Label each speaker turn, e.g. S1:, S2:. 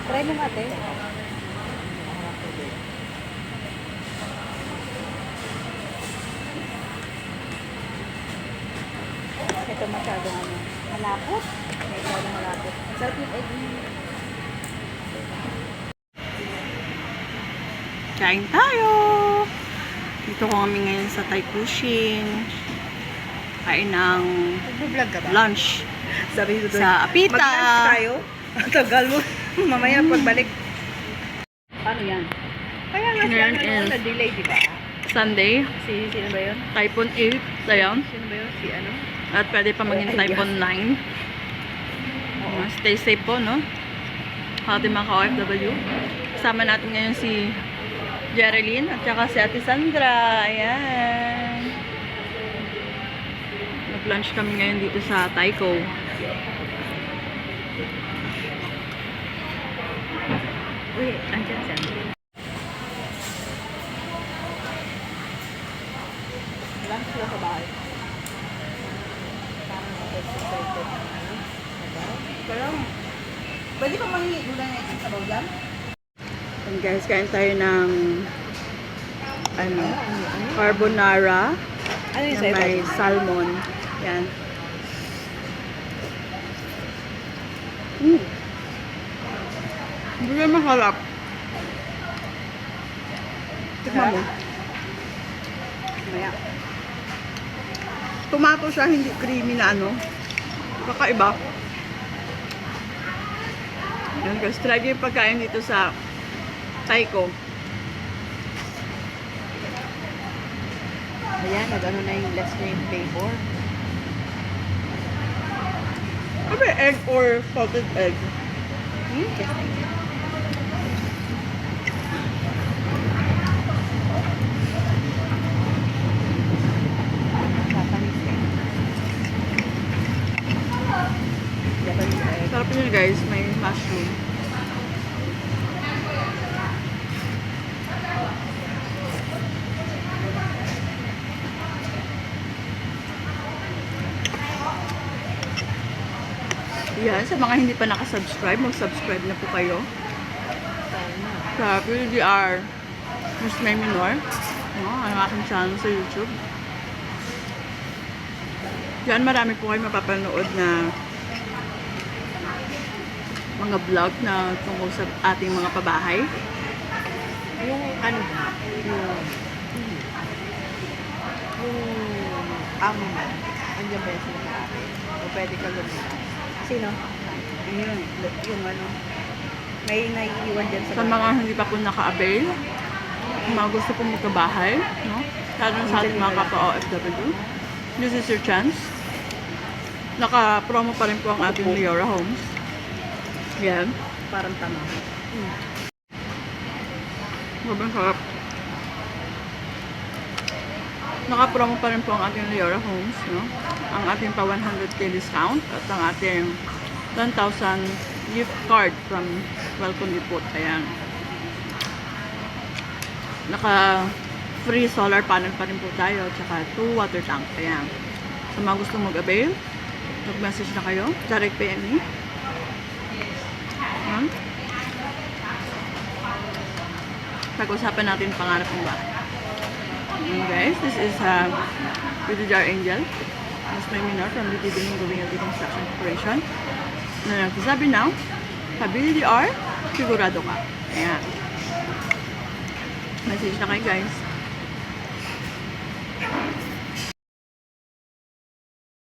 S1: Try mo ate. Ito masyadong ano, malapot. Masyadong malapot. Sarap yung egg niya.
S2: Kain tayo! Dito ko kami ngayon sa Thai Cuisine. Kain ng
S1: Nag-vlog ka ba?
S2: lunch
S1: Sabi ko doon.
S2: sa Apita.
S1: Mag-lunch tayo. Ang tagal mo. Mamaya pagbalik. Paano yan? Kaya nga siya
S2: Ngayon is
S1: na-delay, di ba?
S2: Sunday,
S1: Sino ba yun?
S2: Typhoon 8. Ayan.
S1: Sino ba yun? Si ano?
S2: At pwede pa maging Typhoon 9.
S1: Oo.
S2: Stay safe po, no? Ating mga ka-OFW. Kasama natin ngayon si Jerilyn at saka si Ate Sandra. Ayan. Nag-lunch kami ngayon dito sa Taiko.
S1: Uy, andyan siya. Lunch sila sa bahay. Parang mag-excited na ano. Pero, pwede pa mangingi gulay na isang sabaw dyan?
S2: And guys, kain tayo ng ano, carbonara
S1: Ano yung
S2: na
S1: sa
S2: may
S1: iba?
S2: salmon. Yan. Hindi na mahalap. Tikman mo.
S1: Maya.
S2: Tomato siya, hindi creamy na ano. Kakaiba. Yan guys, try yung pagkain dito sa Taiko.
S1: Ayan, nag-ano na yung less na yung flavor.
S2: Ano ba egg or salted egg?
S1: Japanese egg. Japanese egg.
S2: Sarap yun guys, may mushroom. Yan, sa mga hindi pa nakasubscribe, mag-subscribe na po kayo sa PDR Miss May Minor. Ang aking channel sa YouTube. Yan, marami po kayo mapapanood na mga vlog na tungkol sa ating mga pabahay.
S1: Yung ano ba? Yung amo mo. Andiyan ba yung sinasabi? O pwede ka lumitas? Sino? Yung ano. May naiiwan dyan
S2: Sa mga hindi pa po naka-avail, mga gusto pong magkabahay, no? Lalo na sa ating mga kapwa-OFW, this is your chance. Naka-promo pa rin po ang ating Leora Homes. Yan.
S1: Parang tama.
S2: Sobrang sarap. Naka-promo pa rin po ang ating Leora Homes, no? Ang ating pa 100k discount at ang ating 10,000 gift card from Welcome Depot. Ayan. Naka-free solar panel pa rin po tayo at saka 2 water tank. Ayan. Sa mga gusto mag-avail, mag-message na kayo. Direct PM me. Ayan. Pag-usapan natin pangarap ng bahay. And guys, this is PDR Angel. Mas may minor from the Division Government Construction Corporation. Na nagsasabi now, sa BDR, sigurado ka. Ayan. Message na kayo guys.